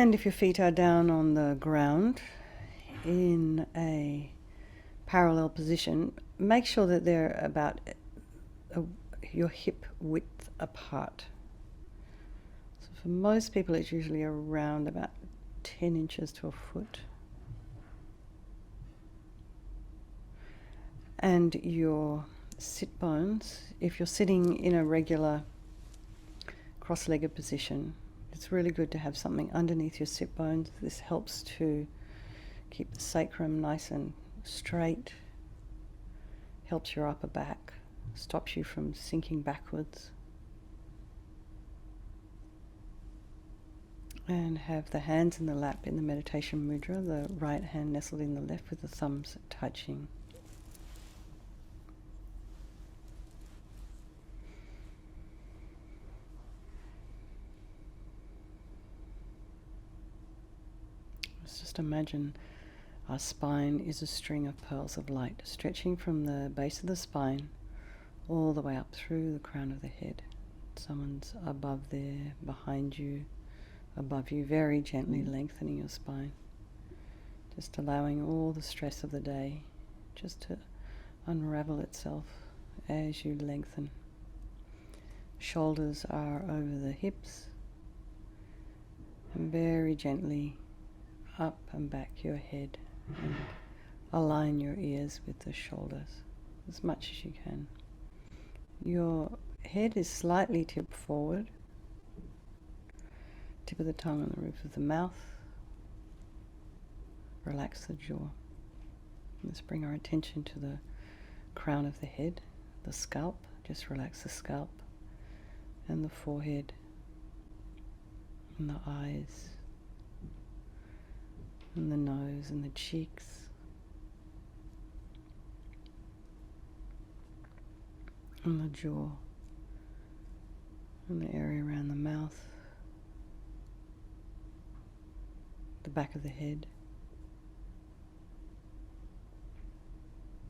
And if your feet are down on the ground in a parallel position, make sure that they're about your hip width apart. So for most people it's usually around about 10 inches to a foot. And your sit bones, if you're sitting in a regular cross-legged position, it's really good to have something underneath your sit bones. This helps to keep the sacrum nice and straight, helps your upper back, stops you from sinking backwards. And have the hands in the lap in the meditation mudra, the right hand nestled in the left with the thumbs touching. Let's just imagine our spine is a string of pearls of light stretching from the base of the spine all the way up through the crown of the head. Someone's above there, behind you, above you, very gently lengthening your spine. Just allowing all the stress of the day just to unravel itself as you lengthen. Shoulders are over the hips, and very gently up and back your head, and align your ears with the shoulders as much as you can. Your head is slightly tipped forward, tip of the tongue on the roof of the mouth. Relax the jaw. Let's bring our attention to the crown of the head, the scalp. Just relax the scalp and the forehead and the eyes and the nose and the cheeks and the jaw and the area around the mouth, the back of the head,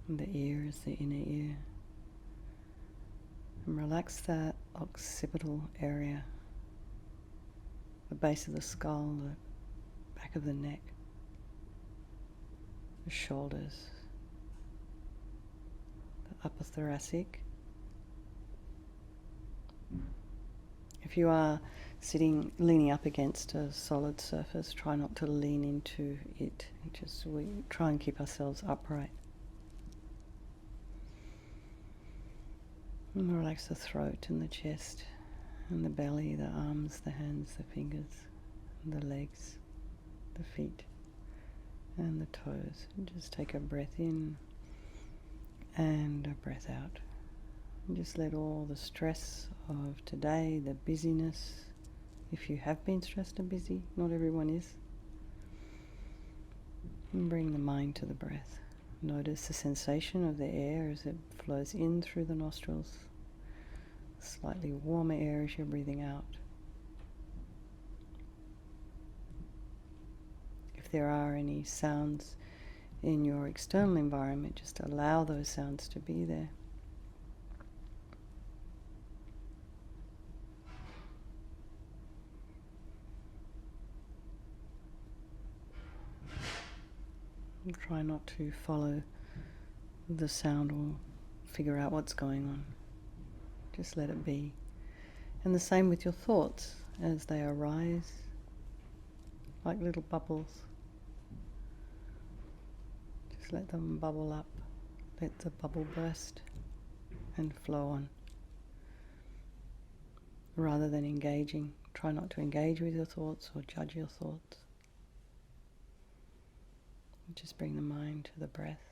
and the ear is the inner ear. And relax that occipital area, the base of the skull, the back of the neck, the shoulders, the upper thoracic. If you are sitting, leaning up against a solid surface, try not to lean into it. We try and keep ourselves upright. And relax the throat and the chest and the belly, the arms, the hands, the fingers, and the legs, the feet, and the toes. And just take a breath in and a breath out. And just let all the stress of today, the busyness, if you have been stressed and busy, not everyone is, and bring the mind to the breath. Notice the sensation of the air as it flows in through the nostrils, slightly warmer air as you're breathing out. If there are any sounds in your external environment, just allow those sounds to be there. And try not to follow the sound or figure out what's going on. Just let it be. And the same with your thoughts as they arise, like little bubbles. Just let them bubble up. Let the bubble burst and flow on. Rather than engaging, try not to engage with your thoughts or judge your thoughts. Just bring the mind to the breath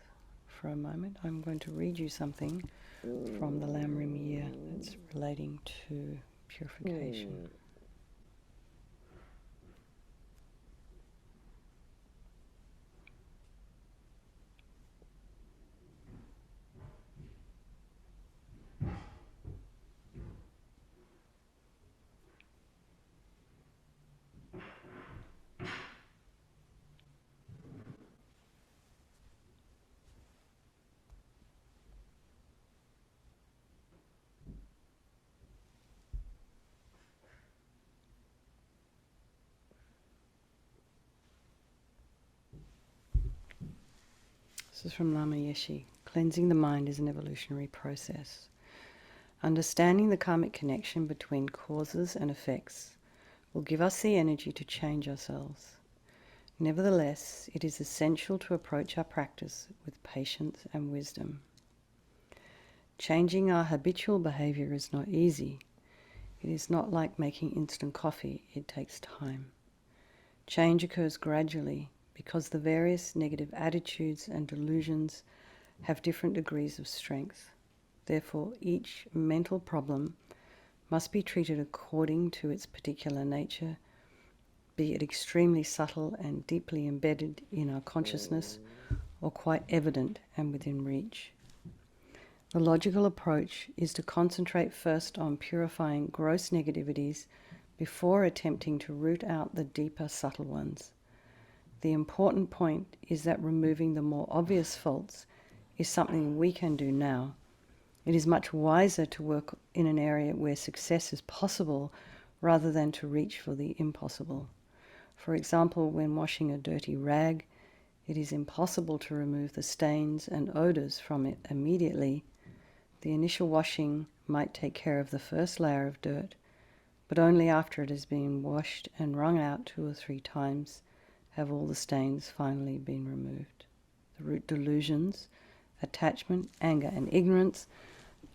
for a moment. I'm going to read you something from the LAMA YESHE that's relating to purification. This is from Lama Yeshe. Cleansing the mind is an evolutionary process. Understanding the karmic connection between causes and effects will give us the energy to change ourselves. Nevertheless, it is essential to approach our practice with patience and wisdom. Changing our habitual behavior is not easy. It is not like making instant coffee. It takes time. Change occurs gradually because the various negative attitudes and delusions have different degrees of strength. Therefore, each mental problem must be treated according to its particular nature, be it extremely subtle and deeply embedded in our consciousness, or quite evident and within reach. The logical approach is to concentrate first on purifying gross negativities before attempting to root out the deeper, subtle ones. The important point is that removing the more obvious faults is something we can do now. It is much wiser to work in an area where success is possible rather than to reach for the impossible. For example, when washing a dirty rag, it is impossible to remove the stains and odors from it immediately. The initial washing might take care of the first layer of dirt, but only after it has been washed and wrung out 2 or 3 times have all the stains finally been removed. The root delusions, attachment, anger, and ignorance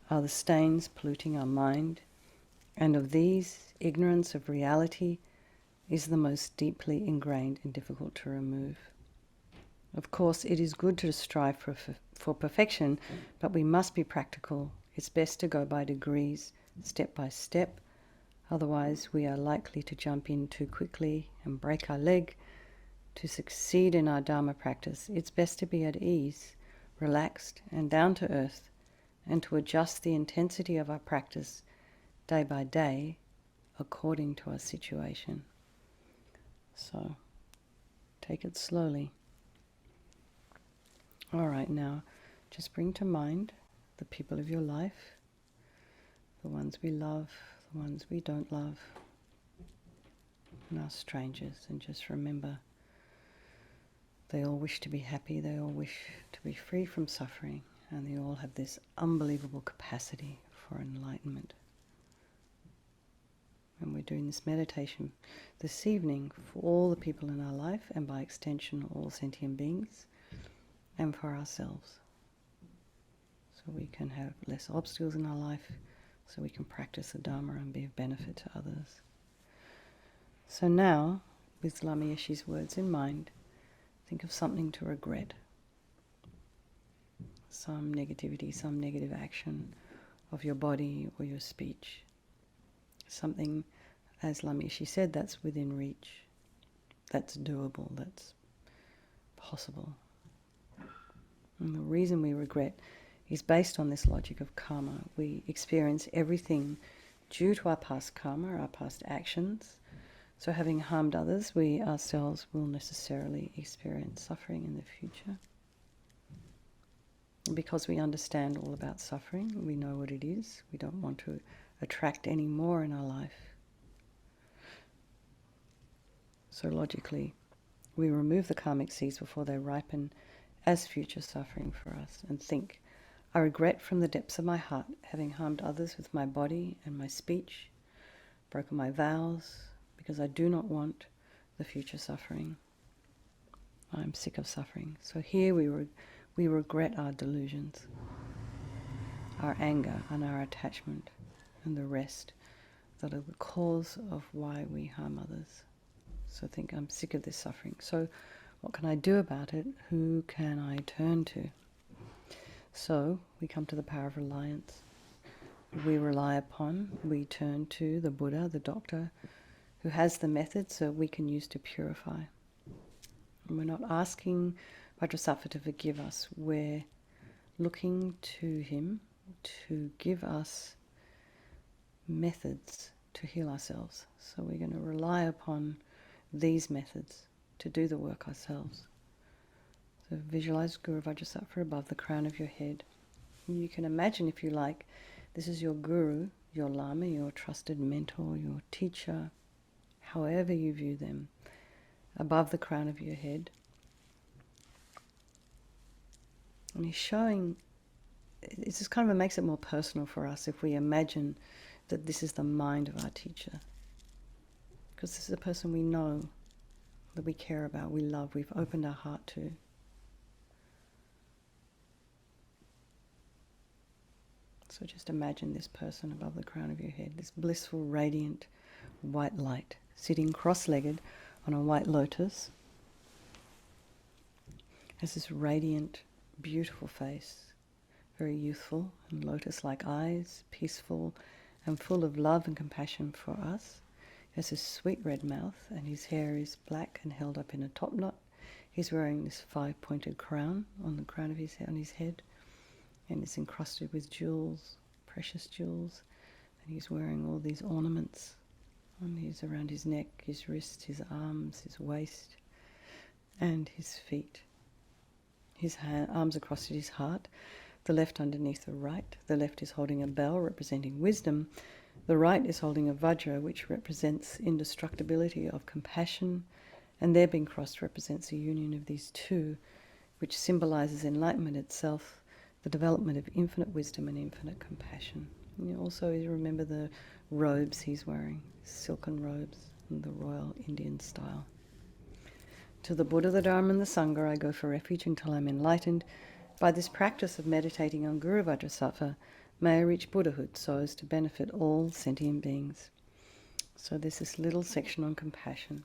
are the stains polluting our mind, and of these, ignorance of reality is the most deeply ingrained and difficult to remove. Of course, it is good to strive for perfection, but we must be practical. It's best to go by degrees, step by step. Otherwise, we are likely to jump in too quickly and break our leg. To succeed in our Dharma practice, it's best to be at ease, relaxed, and down to earth, and to adjust the intensity of our practice day by day according to our situation. So, take it slowly. All right, now just bring to mind the people of your life, the ones we love, the ones we don't love, and our strangers, and just remember they all wish to be happy, they all wish to be free from suffering, and they all have this unbelievable capacity for enlightenment. And we're doing this meditation this evening for all the people in our life, and by extension all sentient beings, and for ourselves. So we can have less obstacles in our life, so we can practice the Dharma and be of benefit to others. So now, with Lama Yeshe's words in mind, think of something to regret. Some negativity, some negative action of your body or your speech. Something, as Lama Yeshe said, that's within reach, that's doable, that's possible. And the reason we regret is based on this logic of karma. We experience everything due to our past karma, our past actions. So having harmed others, we ourselves will necessarily experience suffering in the future. And because we understand all about suffering, we know what it is, we don't want to attract any more in our life. So logically, we remove the karmic seeds before they ripen as future suffering for us, and think, I regret from the depths of my heart having harmed others with my body and my speech, broken my vows, because I do not want the future suffering. I am sick of suffering. So here we regret our delusions, our anger and our attachment, and the rest that are the cause of why we harm others. So think, I'm sick of this suffering. So what can I do about it? Who can I turn to? So we come to the power of reliance. We rely upon, we turn to the Buddha, the doctor, who has the methods that we can use to purify. And we're not asking Vajrasattva to forgive us. We're looking to him to give us methods to heal ourselves. So we're going to rely upon these methods to do the work ourselves. So visualize Guru Vajrasattva above the crown of your head. And you can imagine, if you like, this is your guru, your lama, your trusted mentor, your teacher, however you view them, above the crown of your head. And he's showing, it just kind of makes it more personal for us if we imagine that this is the mind of our teacher. Because this is a person we know, that we care about, we love, we've opened our heart to. So just imagine this person above the crown of your head, this blissful, radiant, white light, sitting cross-legged on a white lotus, has this radiant, beautiful face, very youthful and lotus-like eyes, peaceful and full of love and compassion for us. He has this sweet red mouth, and his hair is black and held up in a top knot. He's wearing this 5-pointed crown on the crown of his head, and it's encrusted with jewels, precious jewels, and he's wearing all these ornaments around his neck, his wrists, his arms, his waist, and his feet. His arms are crossed at his heart, the left underneath the right. The left is holding a bell representing wisdom. The right is holding a vajra, which represents indestructibility of compassion, and their being crossed represents the union of these two, which symbolizes enlightenment itself, the development of infinite wisdom and infinite compassion. And you also remember the robes he's wearing, silken robes in the royal Indian style. To the Buddha, the Dharma and the Sangha I go for refuge until I'm enlightened. By this practice of meditating on Guru Vajrasattva, may I reach Buddhahood so as to benefit all sentient beings. So there's this little section on compassion.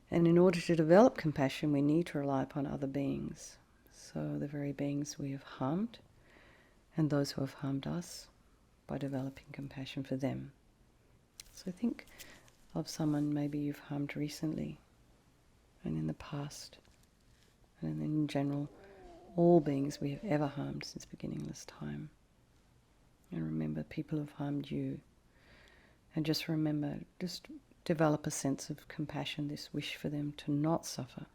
And in order to develop compassion, we need to rely upon other beings. So the very beings we have harmed, and those who have harmed us, by developing compassion for them. So think of someone maybe you've harmed recently, and in the past, and in general, all beings we have ever harmed since beginningless time. And remember, people have harmed you. And just remember, just develop a sense of compassion, this wish for them to not suffer.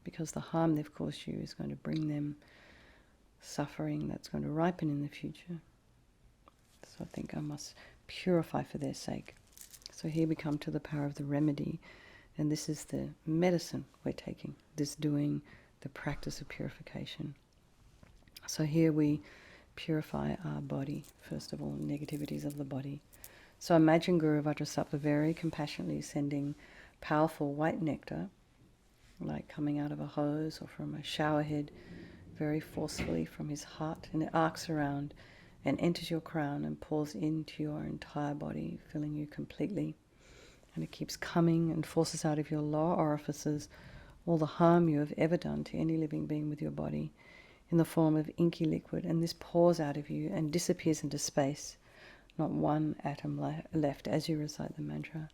Because the harm they've caused you is going to bring them suffering that's going to ripen in the future. So I think I must purify for their sake. So here we come to the power of the remedy, and this is the medicine we're taking, this doing the practice of purification. So here we purify our body, first of all, negativities of the body. So imagine Guru Vajrasattva very compassionately sending powerful white nectar, like coming out of a hose or from a shower head, very forcefully from his heart, and it arcs around and enters your crown and pours into your entire body, filling you completely. And it keeps coming and forces out of your lower orifices all the harm you have ever done to any living being with your body in the form of inky liquid, and this pours out of you and disappears into space. Not one atom left as you recite the mantra.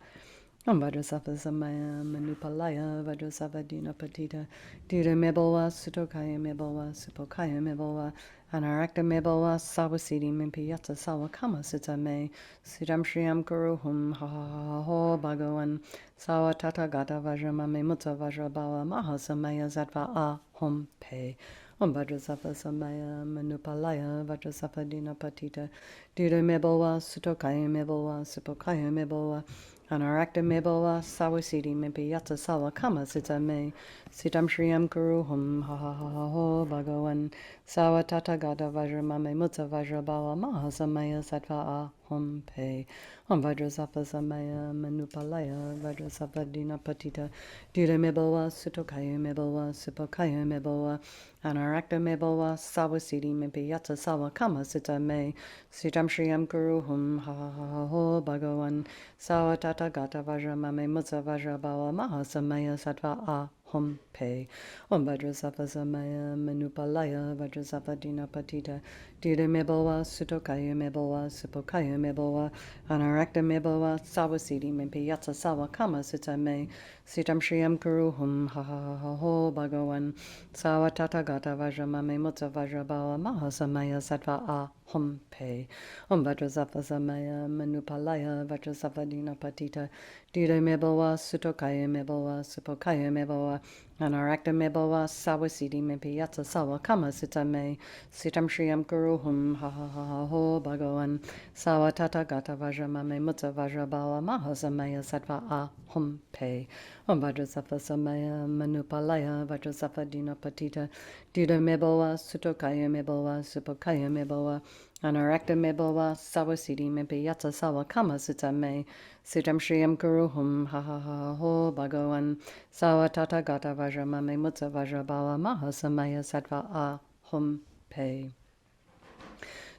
Om Vajrasattva Samaya Manupalaya Vajrasattva Dinapatita Dira Mebalwa Sutokaya Mebalwa Supokaya Mebalwa Anarakta Mebalwa Sawasidi Mimpiyata Sawakama Sitame Siddham Shriyam Kuruhum Ha Ha Ha Ho Bhagavan Sawa Tathagata Vajramame Mutta Vajrabhava Mahasamaya Sattva Ahom Pe. Om Vajrasattva Samaya Manupalaya Vajrasattva Dinapatita Dira Mebalwa Sutokaya Mebalwa Supokaya Mebalwa Anarakta Mebalwa Sawasidi Mimpiyata Sawa Kama Sitame Sitam Shriyam Kuruhum Ha Ha Ha Ha Ho Bhagavan Sawa Tathagata Vajramame Mutta Vajrabhava Mahasamaya Sattva Ahom Pe. Om Vajrasattva Samaya Manupalaya Vajrasattva Dinapatita Dira Mebalwa Sutokaya Mebalwa Supokaya Mebalwa Anarakta Mebalwa Sawasidi Mimpiyata Sawa Kama Sitame Sitam Shriyam Kuruhum Ha Ha Ha Ha Ho Bhagavan Sawa Tathagata Vajramame Mutta Vajrabhava Mahasamaya Sattva Ahom Pe. Om Vajrasattva Samaya Manupalaya Vajrasattva Dinapatita Dira Mebalwa Sutokaya Mebalwa Supokaya Mebalwa Anarakta Mebalwa Sawasidi Mimpiyata Sawa Kama Sitame Sitam Shriyam Kuruhum Ha Ha Ha Ha Ho Bhagavan Sawa Tathagata Vajramame Mutta Vajrabhava Mahasamaya Sattva Ahom Pe. Om Vajrasattva Samaya Manupalaya Vajrasattva Dinapatita Dira Mebalwa Sutokaya Mebalwa Supokaya Mebalwa Anarakta mebowa sawasidi mimpi yatsa sawa kama sitame sitam shriyam guruhum ha ha ha ha ho bhagavan sawa tata gata vajra mame mutta vajra bawa maha samaya sattva a hum pe om Vajrasattva samaya manupalaya Vajrasattva dina patita dida mebowa sutokaya mebowa supokaya mebowa Anarakta mebowa sawasidi mimpi yatsa sawa kama sitame sitam shriyam guruhum ha ha ha ho bhagavan sawa tata gata vajra mame mutta vajra bawa maha samaya sattva a hum pe.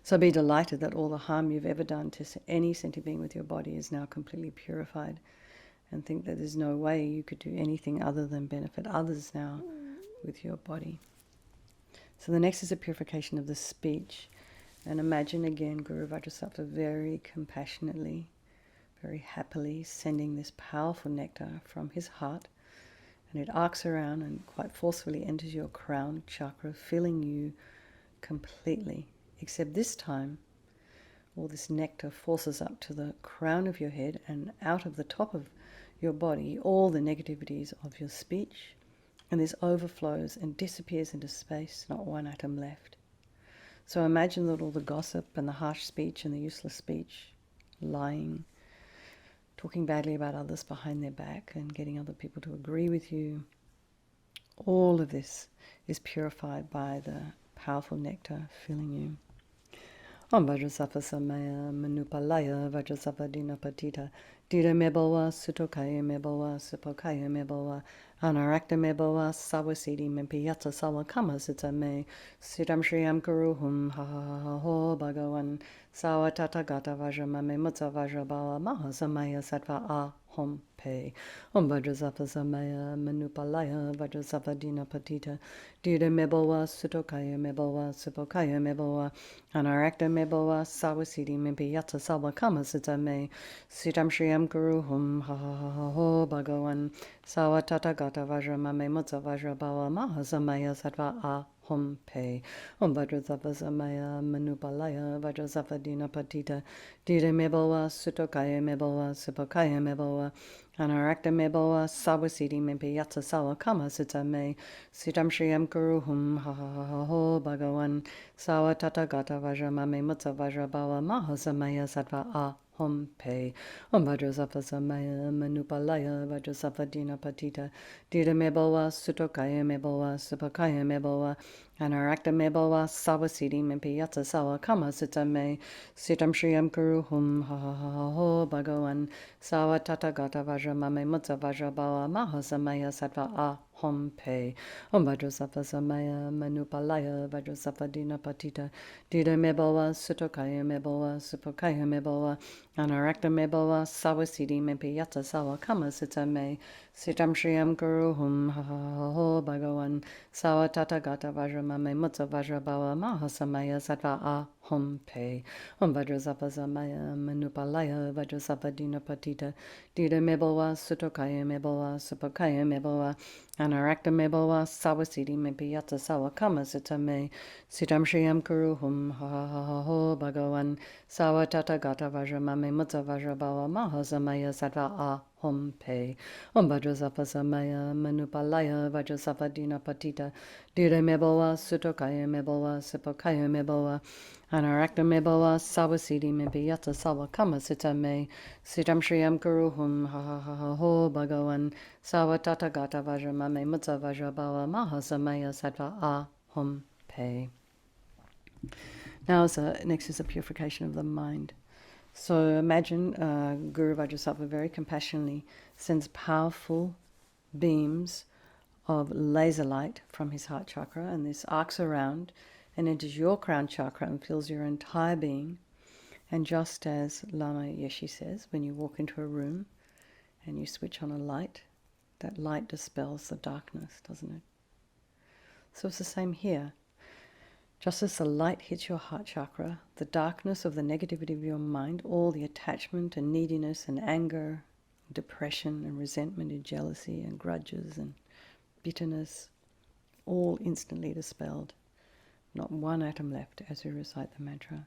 So be delighted that all the harm you've ever done to any sentient being with your body is now completely purified, and think that there's no way you could do anything other than benefit others now with your body. So the next is a purification of the speech. And imagine again Guru Vajrasattva very compassionately, very happily sending this powerful nectar from his heart, and it arcs around and quite forcefully enters your crown chakra, filling you completely. Except this time, all this nectar forces up to the crown of your head and out of the top of your body, all the negativities of your speech, and this overflows and disappears into space, not one atom left. So imagine that all the gossip and the harsh speech and the useless speech, lying, talking badly about others behind their back and getting other people to agree with you, all of this is purified by the powerful nectar filling you. Om Vajrasattva samaya manupalaya Vajrasattva dina patita dida mebowa sutokaya mebowa supokaya mebowa anarakta mebowa sawasidi mimpi yatsa sawa kama sitame sitam shriyam guruhum ha ha ha ha ho bhagavan sawa tata gata vajra mame mutta vajra bawa maha samaya sattva a hum pe. Om Vajrasattva samaya manupalaya Vajrasattva dina patita dida mebowa sutokaya mebowa supokaya mebowa anarakta mebowa sawasidi mimpi yatsa sawa kama sitame sitam shriyam guruhum ha ha ha ha ho bhagavan sawa tata gata vajra mame mutta vajra bawa maha samaya sattva a hum pe. Om Vajrasattva samaya manupalaya Vajrasattva dina patita dida mebowa sutokaya mebowa supokaya mebowa anarakta mebowa sawasidi mimpi yatsa sawa kama sitame sitam shriyam guruhum ha ha ha ha ho bhagavan sawa tata gata vajra mame mutta vajra bawa maha samaya sattva a hum pe. Om Vajrasattva samaya manupalaya Vajrasattva dina patita dida mebowa sutokaya mebowa supokaya mebowa anarakta mebowa sawasidi mimpi yatsa sawa kama sitame sitam shriyam guruhum ha ha ha ha ho bhagavan sawa tata gata vajra mame mutta vajra bawa maha samaya sattva a hum pe. Om Vajrasattva samaya manupalaya Vajrasattva dina patita dida mebowa sutokaya mebowa supokaya mebowa anarakta mebowa sawasidi mimpi yatsa sawa kama sitame sitam shriyam guruhum ha ha ha ho bhagavan sawa tata gata vajra mame mutta vajra bawa maha samaya sattva a hum pe. Om Vajrasattva samaya manupalaya Vajrasattva dina patita dida mebowa sutokaya mebowa supokaya mebowa anarakta mebowa sawasidi mimpi yatsa sawa kama sitame sitam shriyam guruhum ha ha ha ha ho bhagavan sawa tata gata vajra mame mutta vajra bawa maha samaya sattva a hum pe. Om Vajrasattva samaya manupalaya Vajrasattva dina patita dida mebowa sutokaya mebowa supokaya mebowa anarakta mebowa sawasidi mimpi yatsa sawa kama sitame sitam shriyam guruhum ha ha ha ha ho bhagavan sawa tata gata vajra mame mutta vajra bawa maha samaya sattva a hum pe. Now next is a purification of the mind. So imagine Guru Vajrasattva very compassionately sends powerful beams of laser light from his heart chakra, and this arcs around and enters your crown chakra and fills your entire being. And just as Lama Yeshe says, when you walk into a room and you switch on a light, that light dispels the darkness, doesn't it? So it's the same here. Just as the light hits your heart chakra, the darkness of the negativity of your mind, all the attachment and neediness and anger, depression and resentment and jealousy and grudges and bitterness, all instantly dispelled. Not one atom left as we recite the mantra.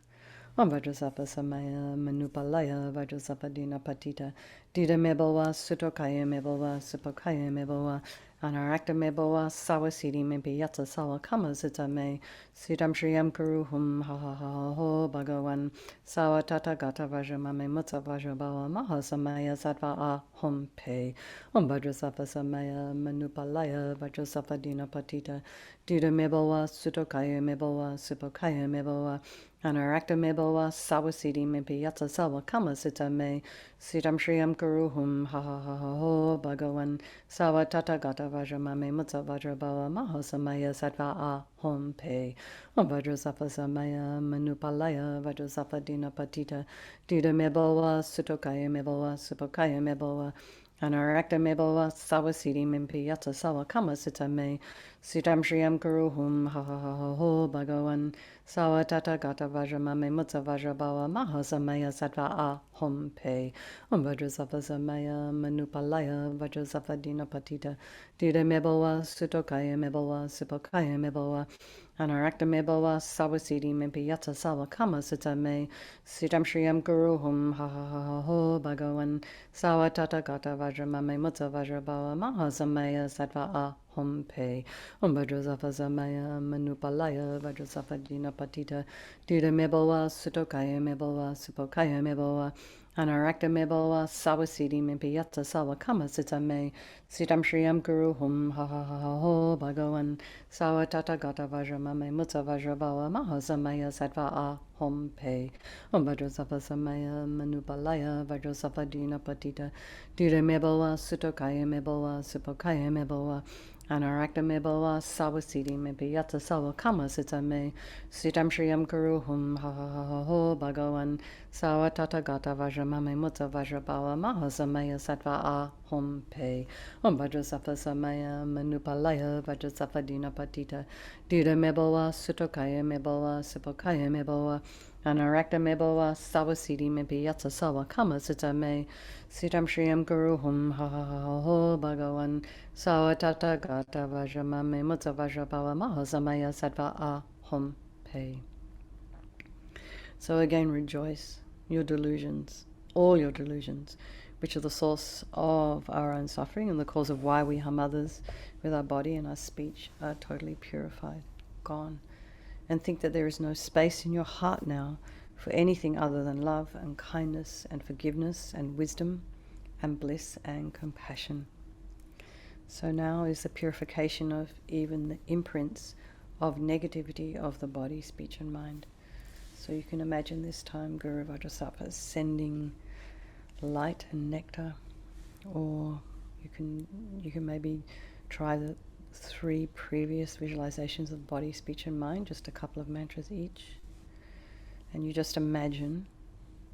Om Vajrasattva Samaya Manupalaya Vajrasattva Dina Patita Dida Mebawa Sutokaya Mebawa Supokaya Mebawa Anarakta Mebawa Sawasidi Mimpi Yatsa Sawa Kama Sita Me Sitam Shriyam Kuruhum Ha Ha Ha Ho Bhagawan Sawa Tata Gata Vajramame Mutsa Vajrabawa Maha Samaya Sattva A Hum Pe Om Vajrasattva Samaya Manupalaya Vajrasattva Dina Patita Dida Mebawa Sutokaya Mebawa Supokaya Mebawa Anarakta Mebawa Sawasidi Mimpi Yatsa Sawa Kama Sita Me Sitam Shriyam Kuruhum Ha Ha Ha Ha Ho Bhagawan Sawa Tata Gata Vajramame Mutsa Vajrabawa Maha Samaya Sattva A Hum Pe Om Vajrasattva Samaya Manupalaya Vajrasattva Dina Patita Dida Mebawa Sutokaya Mebawa Supokaya Mebawa Anarakta Mebawa Sawasidi Mimpi Yatsa Sawa Kama Sita Me Sitam Shriyam Kuruhum Ha Ha Ha Ha Ho Bhagawan Sawa Tata Gata Vajramame Mutsa Vajrabawa Maha Samaya Sattva A Hum Pe Om Vajrasattva Samaya Manupalaya Vajrasattva Dina Patita Dida Mebawa Sutokaya Mebawa Supokaya Mebawa Anarakta Mebawa Sawasidi Mimpi Yatsa Sawa Kama Sita Me Sitam Shriyam Kuruhum Ha Ha Ha Ha Ho Bhagawan Sawa Tata Gata Vajramame Mutsa Vajrabawa Maha Samaya Sattva A Hum Pe Om Vajrasattva Samaya Manupalaya Vajrasattva Dina Patita Dida Mebawa Sutokaya Mebawa Supokaya Mebawa Anarakta Mebawa Sawasidi Mimpi Yatsa Sawa Kama Sita Me Sitam Shriyam Kuruhum Ha Ha Ha Ha Ho Bhagawan Sawa Tata Gata Vajramame Mutsa Vajrabawa Maha Samaya Sattva A Hum Pe Om Vajrasattva Samaya Manupalaya Vajrasattva Dina Patita Dida Mebawa Sutokaya Mebawa Supokaya Mebawa Anarakta Mebawa Sawasidi Mimpi Yatsa Sawa Kama Sita Me Sitam Shriyam Kuruhum Ha Ha Ha Ha Ho Bhagawan Sawa Tata Gata Vajramame Mutsa Vajrabawa Maha Samaya Sattva A Hum Pe Om Vajrasattva Samaya Manupalaya Vajrasattva Dina Patita Dida Mebawa Sutokaya Mebawa Supokaya Mebawa Anarakta Mebawa Sawasidi Mimpi Yatsa Sawa Kama Sita Me Sitam Shriyam Kuruhum Ha Ha Ha Ha Ho Bhagawan Sawa Tata Gata Vajramame Mutsa Vajrabawa Maha Samaya Sattva A Hum Pe. So again, rejoice your delusions, all your delusions, which are the source of our own suffering and the cause of why we harm others with our body and our speech, are totally purified, gone. And think that there is no space in your heart now for anything other than love and kindness and forgiveness and wisdom and bliss and compassion. So now is the purification of even the imprints of negativity of the body, speech and mind. So you can imagine this time Guru Vajrasattva sending light and nectar, or you can maybe try the 3 previous visualizations of body, speech and mind, just a couple of mantras each. And you just imagine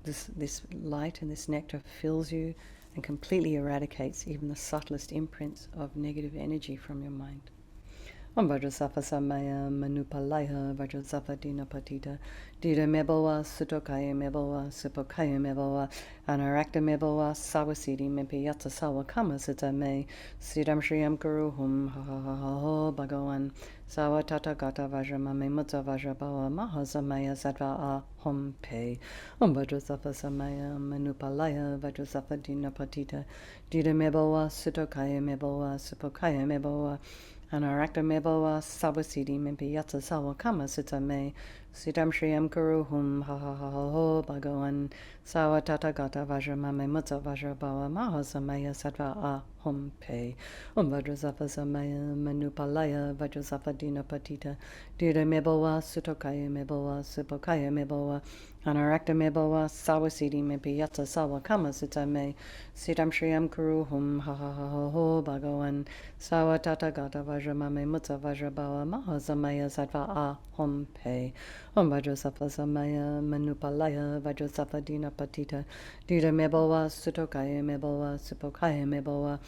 this light and this nectar fills you and completely eradicates even the subtlest imprints of negative energy from your mind. Om Vajrasattva Samaya Manupalaya Vajrasattva Dina Patita Dida Mebawa Sutokaya Mebawa Supokaya Mebawa Anarakta Mebawa Sawasidi Mimpi Yatsa Sawa Kama Sita Me Siddham Shriyam Kuruhum Ha Ha Ha Ha Ho Bhagawan Sawa Tata Gata Vajramame Mutsa Vajrabawa Maha Samaya Sattva A Hum Pe Om Vajrasattva Samaya Manupalaya Vajrasattva Dina Patita Dida Mebawa Sutokaya Mebawa Supokaya Mebawa Anarakta Mebawa Sawasidi Mimpi Yatsa Sawa Kama Sita Me Siddham Shriyam Kuruhum Ha Ha Ha Ha Ho Bhagawan Sawa Tata Gata Vajramame Mutsa Vajrabawa Maha Samaya Sattva A Hum Pe Om Vajrasattva Samaya Manupalaya Vajrasattva Dina Patita Dida Mebawa Sutokaya Mebawa Supokaya Mebawa Anarakta Mebawa Sawasidi Mimpi Yatsa Sawa Kama Sita Me Siddham Shriyam Kuruhum Ha Ha Ha Ha Ho Bhagawan Sawa Tata Gata Vajramame Mutsa Vajrabawa Maha Samaya Sattva A Hum Pe Om Vajrasattva Samaya Manupalaya Vajrasattva Dina Patita Dida Mebawa Sutokaya Mebawa Supokaya Mebawa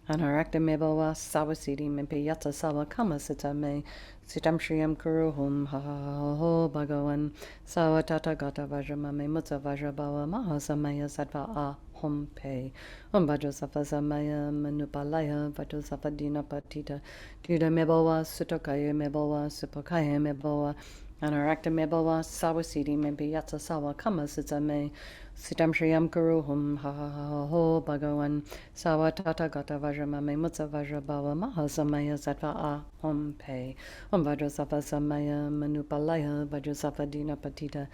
Anarakta Mebawa Sawasidi Mimpi Yatsa Sawa Kama Sita Me Sitam Shriyam Kuruhum Ha Ha Ha Ho Bhagawan Sawa Tata Gata Vajramame Mutsa Vajrabawa Maha Samaya Sattva A Hum Pe Om Vajrasattva Samaya Manupalaya Vajrasattva Dina Patita Dida Mebawa Sutokaya Mebawa Supokaya Mebawa Anarakta mebawa sawasidi mempi yatsa sawa kama sitsa me sitam shriyam kuruhum ha ha ha ho bhagavan sawa tata gata vajramame mutsa vajrabhava mahasamaya sattva aham pe Vajrasattva samaya manupalaya Vajrasattva dina patita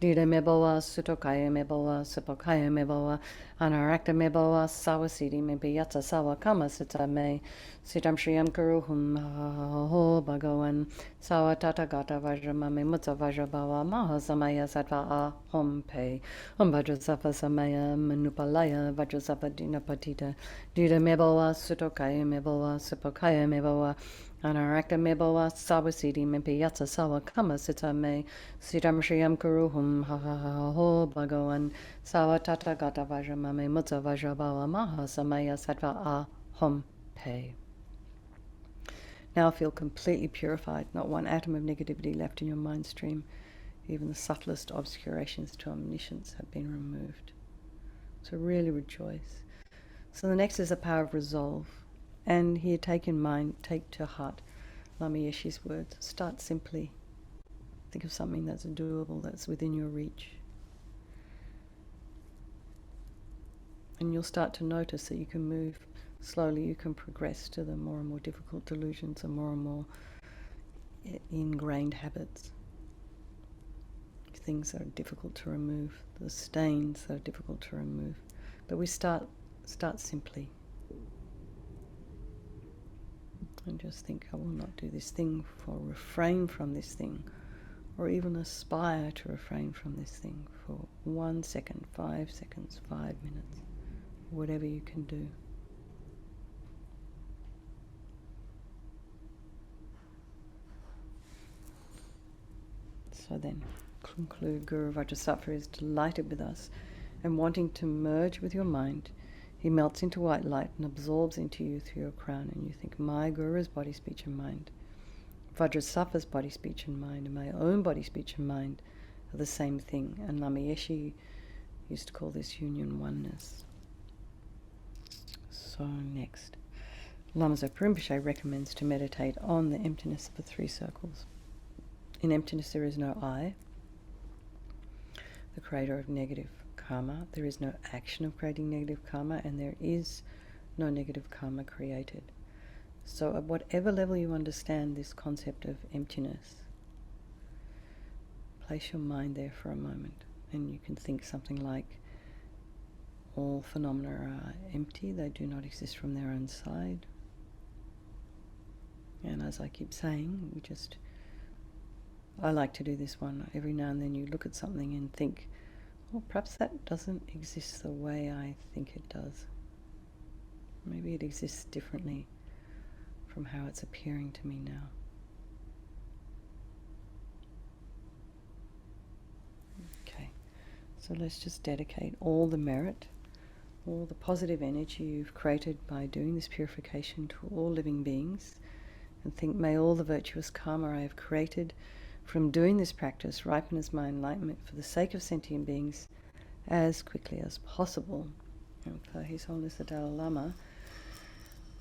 dida mebawa sutokaya mebawa supokaya mebawa Anarakta mebawa sawasidi mempi yatsa sawa kama sitsa me sitam shriyam kuruhum ha ha ha ho bhagavan sawa tata gata vajramame mutsa vajrabhava mahasamaya sattva aham pe Vajrasattva samaya manupalaya Vajrasattva dina patita dida mebawa sutokaya mebawa supokaya mebawa Anarakta mebawa sawasidi mempi yatsa sawa kama sita me sitam shriyam kuruhum ha ha ha ho bhagavan sawa tata gata vajramame mutsa vajrabhava mahasamaya sattva aham pe. Now feel completely purified, not one atom of negativity left in your mind stream. Even the subtlest obscurations to omniscience have been removed. So really rejoice. So the next is the power of resolve. And here take in mind, take to heart Lama Yeshe's words. Start simply. Think of something that's doable, that's within your reach. And you'll start to notice that you can move slowly, you can progress to the more and more difficult delusions and more ingrained habits. Things that are difficult to remove, the stains that are difficult to remove. But we start simply. And just think, I will not do this thing, or refrain from this thing, or even aspire to refrain from this thing for 1 second, 5 seconds, 5 minutes, whatever you can do. So then, conclude, Guru Vajrasattva is delighted with us and wanting to merge with your mind. He melts into white light and absorbs into you through your crown, and you think, my Guru's body, speech and mind, Vajrasattva's body, speech and mind, and my own body, speech and mind are the same thing. And Lama Yeshe used to call this union oneness. So next, Lama Rinpoche recommends to meditate on the emptiness of the three circles. In emptiness there is no I, the creator of negative karma. There is no action of creating negative karma, and there is no negative karma created. So at whatever level you understand this concept of emptiness, place your mind there for a moment, and you can think something like, all phenomena are empty, they do not exist from their own side. And as I keep saying, I like to do this one. Every now and then you look at something and think, well, perhaps that doesn't exist the way I think it does. Maybe it exists differently from how it's appearing to me now. Okay, so let's just dedicate all the merit, all the positive energy you've created by doing this purification to all living beings, and think, may all the virtuous karma I have created from doing this practice ripen as my enlightenment for the sake of sentient beings as quickly as possible. And for His Holiness the Dalai Lama,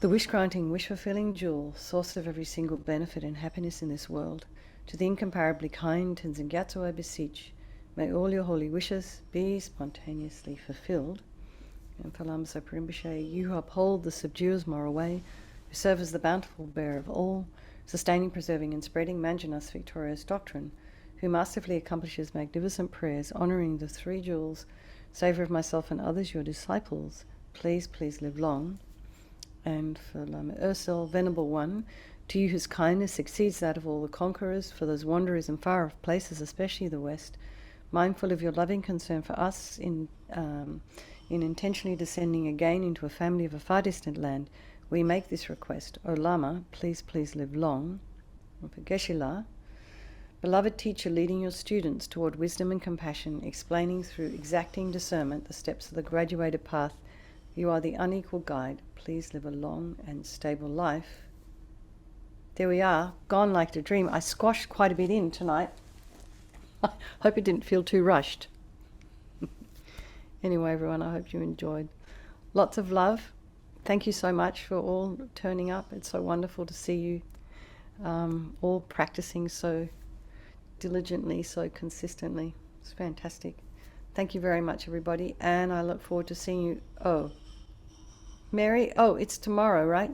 the wish-granting, wish-fulfilling jewel, source of every single benefit and happiness in this world, to the incomparably kind Tenzin Gyatso I beseech, may all your holy wishes be spontaneously fulfilled. And for Lama Zopa Rinpoche, you who uphold the subduer's moral way, who serve as the bountiful bearer of all, sustaining, preserving and spreading Manjana's victorious doctrine, who masterfully accomplishes magnificent prayers, honouring the three jewels, savour of myself and others, your disciples, please live long. And for Lama Ursel, Venerable One, to you whose kindness exceeds that of all the conquerors, for those wanderers in far-off places, especially the West, mindful of your loving concern for us in intentionally descending again into a family of a far distant land, we make this request. O Lama, please live long. And for Geshe-la, beloved teacher leading your students toward wisdom and compassion, explaining through exacting discernment the steps of the graduated path, you are the unequal guide. Please live a long and stable life. There we are, gone like a dream. I squashed quite a bit in tonight. I hope it didn't feel too rushed. Anyway, everyone, I hope you enjoyed. Lots of love. Thank you so much for all turning up. It's so wonderful to see you all practicing so diligently, so consistently. It's fantastic. Thank you very much, everybody, and I look forward to seeing you. Oh, Mary, oh, it's tomorrow, right?